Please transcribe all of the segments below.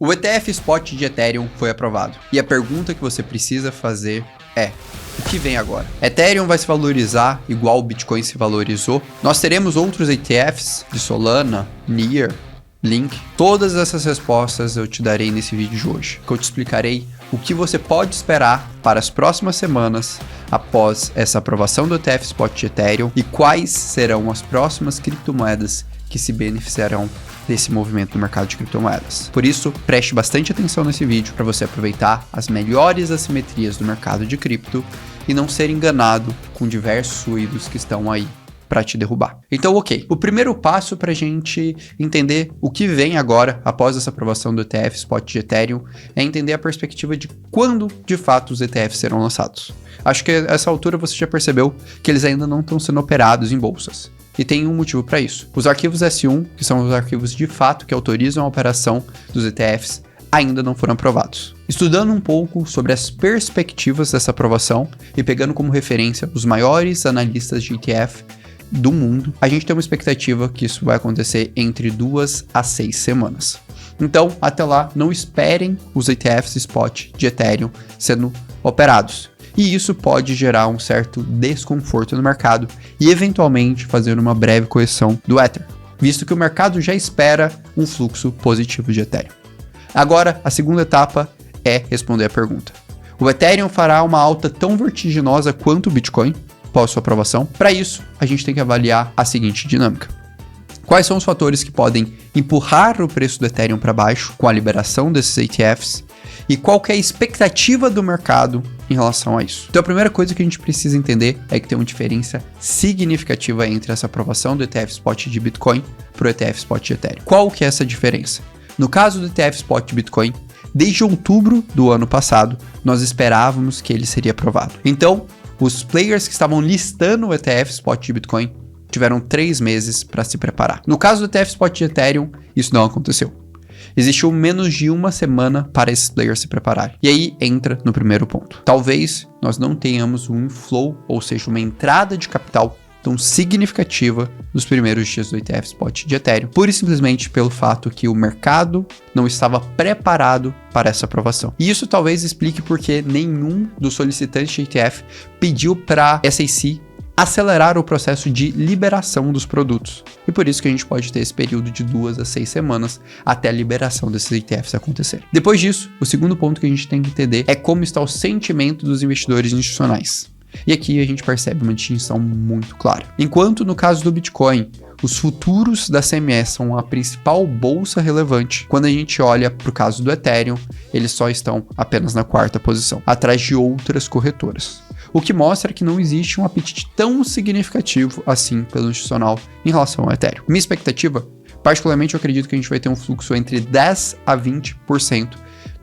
O ETF Spot de Ethereum foi aprovado. E a pergunta que você precisa fazer é: o que vem agora? Ethereum vai se valorizar igual o Bitcoin se valorizou? Nós teremos outros ETFs de Solana, Near, Link? Todas essas respostas eu te darei nesse vídeo de hoje, que eu te explicarei o que você pode esperar para as próximas semanas após essa aprovação do ETF Spot de Ethereum e quais serão as próximas criptomoedas que se beneficiarão desse movimento do mercado de criptomoedas. Por isso, preste bastante atenção nesse vídeo para você aproveitar as melhores assimetrias do mercado de cripto e não ser enganado com diversos ruídos que estão aí para te derrubar. Então, ok. O primeiro passo para a gente entender o que vem agora, após essa aprovação do ETF Spot de Ethereum, é entender a perspectiva de quando, de fato, os ETFs serão lançados. Acho que a essa altura você já percebeu que eles ainda não estão sendo operados em bolsas. E tem um motivo para isso. Os arquivos S1, que são os arquivos de fato que autorizam a operação dos ETFs, ainda não foram aprovados. Estudando um pouco sobre as perspectivas dessa aprovação e pegando como referência os maiores analistas de ETF do mundo, a gente tem uma expectativa que isso vai acontecer entre 2 a 6 semanas. Então, até lá, não esperem os ETFs Spot de Ethereum sendo operados. E isso pode gerar um certo desconforto no mercado e eventualmente fazer uma breve correção do Ether, visto que o mercado já espera um fluxo positivo de Ethereum. Agora, a segunda etapa é responder a pergunta: o Ethereum fará uma alta tão vertiginosa quanto o Bitcoin após sua aprovação? Para isso, a gente tem que avaliar a seguinte dinâmica. Quais são os fatores que podem empurrar o preço do Ethereum para baixo com a liberação desses ETFs? E qual que é a expectativa do mercado em relação a isso? Então a primeira coisa que a gente precisa entender é que tem uma diferença significativa entre essa aprovação do ETF Spot de Bitcoin para o ETF Spot de Ethereum. Qual que é essa diferença? No caso do ETF Spot de Bitcoin, desde outubro do ano passado, nós esperávamos que ele seria aprovado. Então, os players que estavam listando o ETF Spot de Bitcoin tiveram 3 meses para se preparar. No caso do ETF Spot de Ethereum, isso não aconteceu. Existiu menos de 1 semana para esses players se prepararem. E aí entra no primeiro ponto. Talvez nós não tenhamos um inflow, ou seja, uma entrada de capital tão significativa nos primeiros dias do ETF Spot de Ethereum, pura e simplesmente pelo fato que o mercado não estava preparado para essa aprovação. E isso talvez explique porque nenhum dos solicitantes de ETF pediu para a SEC acelerar o processo de liberação dos produtos. E por isso que a gente pode ter esse período de 2 a 6 semanas até a liberação desses ETFs acontecer. Depois disso, o segundo ponto que a gente tem que entender é como está o sentimento dos investidores institucionais. E aqui a gente percebe uma distinção muito clara. Enquanto no caso do Bitcoin, os futuros da CME são a principal bolsa relevante, quando a gente olha para o caso do Ethereum, eles só estão apenas na 4ª posição, atrás de outras corretoras. O que mostra que não existe um apetite tão significativo assim pelo institucional em relação ao Ethereum. Minha expectativa, particularmente eu acredito que a gente vai ter um fluxo entre 10 a 20%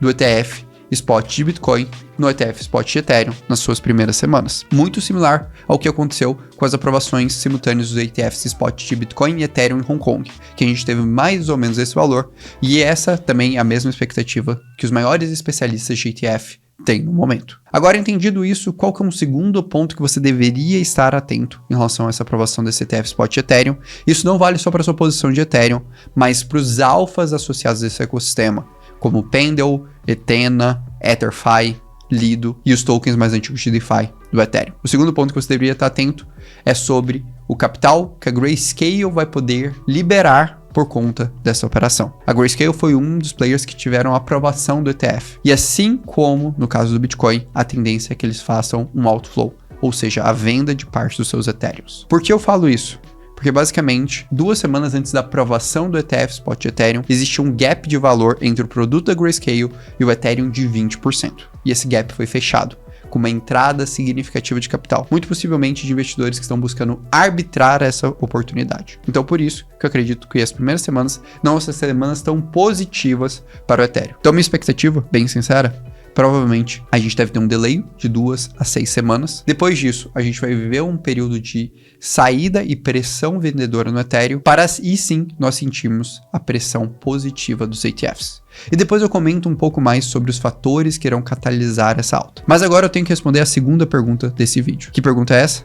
do ETF Spot de Bitcoin no ETF Spot de Ethereum nas suas primeiras semanas. Muito similar ao que aconteceu com as aprovações simultâneas dos ETFs Spot de Bitcoin e Ethereum em Hong Kong, que a gente teve mais ou menos esse valor, e essa também é a mesma expectativa que os maiores especialistas de ETF têm no momento. Agora, entendido isso, qual que é um segundo ponto que você deveria estar atento em relação a essa aprovação desse ETF Spot de Ethereum? Isso não vale só para a sua posição de Ethereum, mas para os alfas associados a esse ecossistema, como Pendle, Ethena, EtherFi, Lido e os tokens mais antigos de DeFi do Ethereum. O segundo ponto que você deveria estar atento é sobre o capital que a Grayscale vai poder liberar por conta dessa operação. A Grayscale foi um dos players que tiveram a aprovação do ETF. E assim como no caso do Bitcoin, a tendência é que eles façam um outflow, ou seja, a venda de parte dos seus Ethereums. Por que eu falo isso? Porque basicamente, 2 semanas antes da aprovação do ETF Spot de Ethereum, existe um gap de valor entre o produto da Grayscale e o Ethereum de 20%. E esse gap foi fechado, com uma entrada significativa de capital, muito possivelmente de investidores que estão buscando arbitrar essa oportunidade. Então, por isso que eu acredito que as primeiras semanas não são semanas tão positivas para o Ethereum. Então, minha expectativa, bem sincera, provavelmente a gente deve ter um delay de 2 a 6 semanas. Depois disso, a gente vai viver um período de saída e pressão vendedora no Ethereum, para aí sim nós sentirmos a pressão positiva dos ETFs. E depois eu comento um pouco mais sobre os fatores que irão catalisar essa alta. Mas agora eu tenho que responder a segunda pergunta desse vídeo. Que pergunta é essa?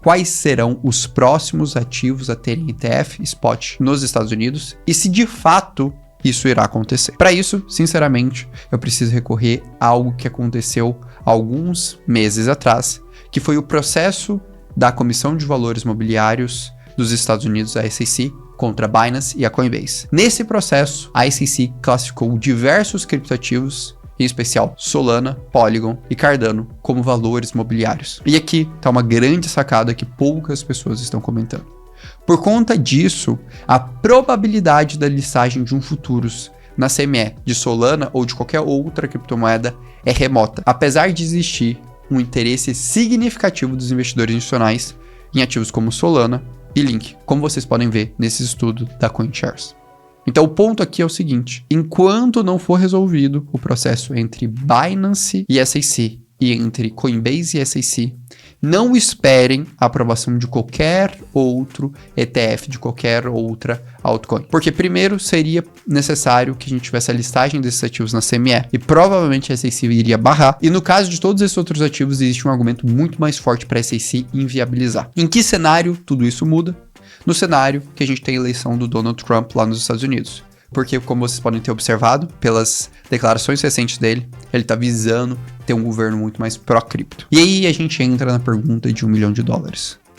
Quais serão os próximos ativos a terem ETF Spot nos Estados Unidos? E se de fato isso irá acontecer. Para isso, sinceramente, eu preciso recorrer a algo que aconteceu alguns meses atrás, que foi o processo da Comissão de Valores Mobiliários dos Estados Unidos, a SEC, contra a Binance e a Coinbase. Nesse processo, a SEC classificou diversos criptoativos, em especial Solana, Polygon e Cardano, como valores mobiliários. E aqui está uma grande sacada que poucas pessoas estão comentando. Por conta disso, a probabilidade da listagem de um futuros na CME de Solana ou de qualquer outra criptomoeda é remota, apesar de existir um interesse significativo dos investidores institucionais em ativos como Solana e Link, como vocês podem ver nesse estudo da CoinShares. Então o ponto aqui é o seguinte: enquanto não for resolvido o processo entre Binance e SEC e entre Coinbase e SEC, não esperem a aprovação de qualquer outro ETF, de qualquer outra altcoin. Porque primeiro seria necessário que a gente tivesse a listagem desses ativos na CME e provavelmente a SEC iria barrar. E no caso de todos esses outros ativos, existe um argumento muito mais forte para a SEC inviabilizar. Em que cenário tudo isso muda? No cenário que a gente tem a eleição do Donald Trump lá nos Estados Unidos. Porque, como vocês podem ter observado pelas declarações recentes dele, ele está visando ter um governo muito mais pró-cripto. E aí a gente entra na pergunta de $1 milhão.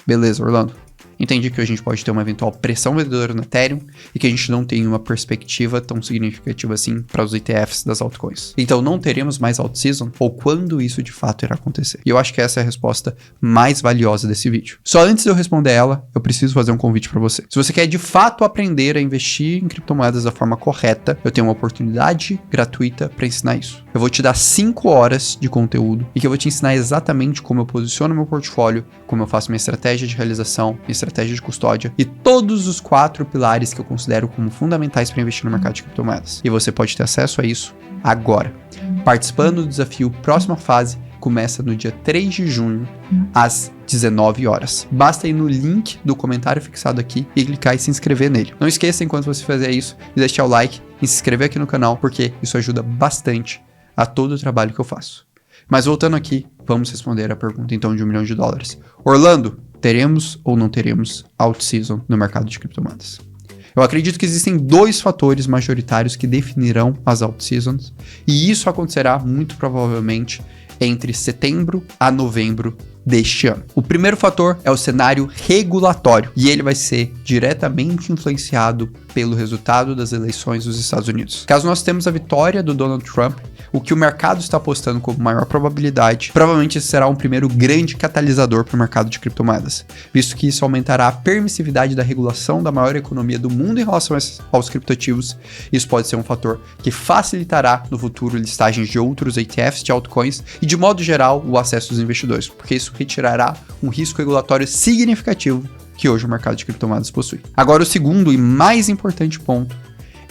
Beleza, Orlando? Entendi que a gente pode ter uma eventual pressão vendedora no Ethereum e que a gente não tem uma perspectiva tão significativa assim para os ETFs das altcoins. Então não teremos mais alt-season, ou quando isso de fato irá acontecer? E eu acho que essa é a resposta mais valiosa desse vídeo. Só antes de eu responder ela, eu preciso fazer um convite para você. Se você quer de fato aprender a investir em criptomoedas da forma correta, eu tenho uma oportunidade gratuita para ensinar isso. Eu vou te dar 5 horas de conteúdo e que eu vou te ensinar exatamente como eu posiciono meu portfólio, como eu faço minha estratégia de realização, minha estratégia de custódia e todos os 4 pilares que eu considero como fundamentais para investir no mercado de criptomoedas. E você pode ter acesso a isso agora. Participando do desafio Próxima Fase começa no dia 3 de junho, às 19 horas. Basta ir no link do comentário fixado aqui e clicar e se inscrever nele. Não esqueça, enquanto você fizer isso, de deixar o like e se inscrever aqui no canal, porque isso ajuda bastante a todo o trabalho que eu faço. Mas voltando aqui, vamos responder a pergunta então de $1 milhão. Orlando, teremos ou não teremos alt-season no mercado de criptomoedas? Eu acredito que existem 2 fatores majoritários que definirão as alt-seasons, e isso acontecerá muito provavelmente entre setembro a novembro deste ano. O primeiro fator é o cenário regulatório, e ele vai ser diretamente influenciado pelo resultado das eleições dos Estados Unidos. Caso nós temos a vitória do Donald Trump, o que o mercado está apostando como maior probabilidade, provavelmente esse será um primeiro grande catalisador para o mercado de criptomoedas, visto que isso aumentará a permissividade da regulação da maior economia do mundo em relação aos criptoativos. Isso pode ser um fator que facilitará no futuro listagens de outros ETFs de altcoins e, de modo geral, o acesso dos investidores, porque isso retirará um risco regulatório significativo que hoje o mercado de criptomoedas possui. Agora, o segundo e mais importante ponto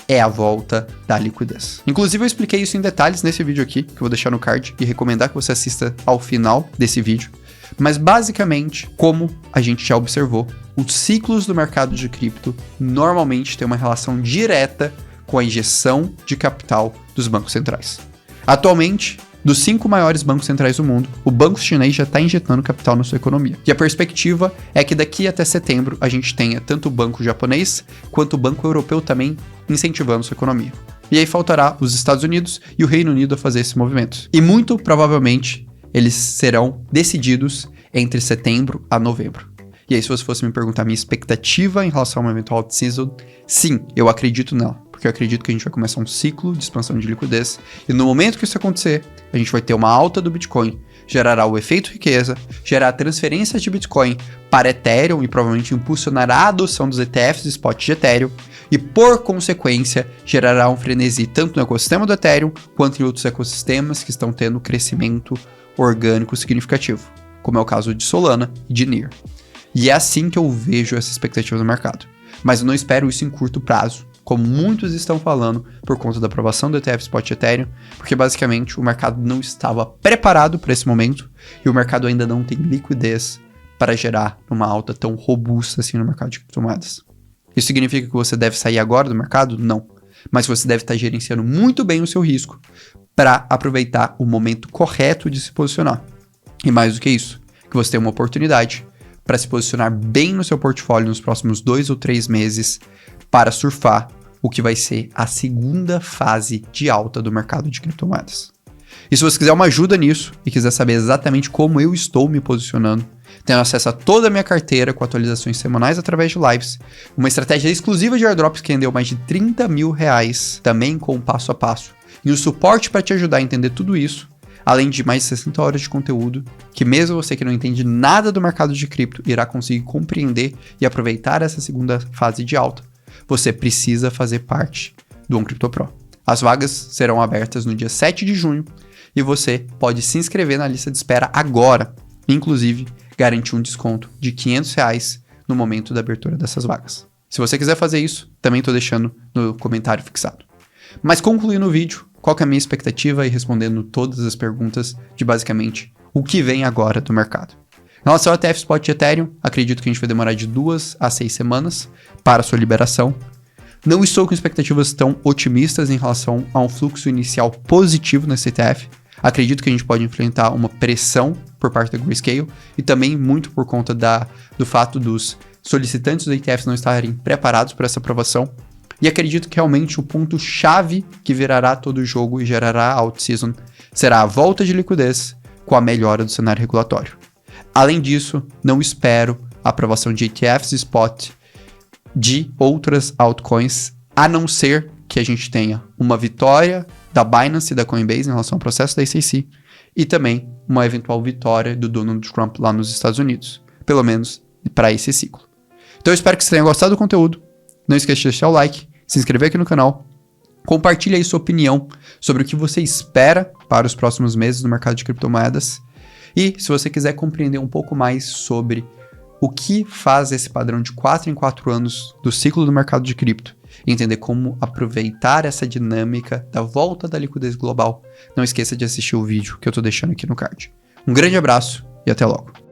é a volta da liquidez. Inclusive, eu expliquei isso em detalhes nesse vídeo aqui, que eu vou deixar no card e recomendar que você assista ao final desse vídeo. Mas, basicamente, como a gente já observou, os ciclos do mercado de cripto normalmente têm uma relação direta com a injeção de capital dos bancos centrais. Atualmente, dos 5 maiores bancos centrais do mundo, o banco chinês já está injetando capital na sua economia. E a perspectiva é que daqui até setembro a gente tenha tanto o banco japonês quanto o banco europeu também incentivando sua economia. E aí faltará os Estados Unidos e o Reino Unido a fazer esse movimento. E muito provavelmente eles serão decididos entre setembro a novembro. E aí, se você fosse me perguntar minha expectativa em relação a uma eventual alt-season, sim, eu acredito nela. Porque eu acredito que a gente vai começar um ciclo de expansão de liquidez. E no momento que isso acontecer, a gente vai ter uma alta do Bitcoin, gerará o efeito riqueza, gerará transferências de Bitcoin para Ethereum e provavelmente impulsionará a adoção dos ETFs spot de Ethereum. E, por consequência, gerará um frenesi tanto no ecossistema do Ethereum quanto em outros ecossistemas que estão tendo crescimento orgânico significativo, como é o caso de Solana e de Near. E é assim que eu vejo essa expectativa do mercado. Mas eu não espero isso em curto prazo, como muitos estão falando por conta da aprovação do ETF Spot Ethereum, porque basicamente o mercado não estava preparado para esse momento e o mercado ainda não tem liquidez para gerar uma alta tão robusta assim no mercado de criptomoedas. Isso significa que você deve sair agora do mercado? Não. Mas você deve estar gerenciando muito bem o seu risco para aproveitar o momento correto de se posicionar. E mais do que isso, que você tem uma oportunidade para se posicionar bem no seu portfólio nos próximos 2 ou 3 meses para surfar o que vai ser a segunda fase de alta do mercado de criptomoedas. E se você quiser uma ajuda nisso e quiser saber exatamente como eu estou me posicionando, tendo acesso a toda a minha carteira com atualizações semanais através de lives, uma estratégia exclusiva de airdrops que rendeu mais de 30 mil reais, também com passo a passo, e o suporte para te ajudar a entender tudo isso, além de mais de 60 horas de conteúdo, que mesmo você que não entende nada do mercado de cripto irá conseguir compreender e aproveitar essa segunda fase de alta, você precisa fazer parte do OnCrypto Pro. As vagas serão abertas no dia 7 de junho e você pode se inscrever na lista de espera agora, inclusive garantir um desconto de R$500 no momento da abertura dessas vagas. Se você quiser fazer isso, também estou deixando no comentário fixado. Mas concluindo o vídeo, qual que é a minha expectativa e respondendo todas as perguntas de basicamente o que vem agora do mercado. Em relação ao ETF Spot de Ethereum, acredito que a gente vai demorar de 2 a 6 semanas para a sua liberação. Não estou com expectativas tão otimistas em relação a um fluxo inicial positivo nesse ETF. Acredito que a gente pode enfrentar uma pressão por parte da Grayscale e também muito por conta do fato dos solicitantes do ETFs não estarem preparados para essa aprovação. E acredito que realmente o ponto-chave que virará todo o jogo e gerará a out-season será a volta de liquidez com a melhora do cenário regulatório. Além disso, não espero a aprovação de ETFs e spot de outras altcoins, a não ser que a gente tenha uma vitória da Binance e da Coinbase em relação ao processo da SEC e também uma eventual vitória do Donald Trump lá nos Estados Unidos, pelo menos para esse ciclo. Então eu espero que você tenha gostado do conteúdo. Não esqueça de deixar o like, se inscrever aqui no canal, compartilhe aí sua opinião sobre o que você espera para os próximos meses no mercado de criptomoedas e se você quiser compreender um pouco mais sobre o que faz esse padrão de 4 em 4 anos do ciclo do mercado de cripto e entender como aproveitar essa dinâmica da volta da liquidez global, não esqueça de assistir o vídeo que eu estou deixando aqui no card. Um grande abraço e até logo!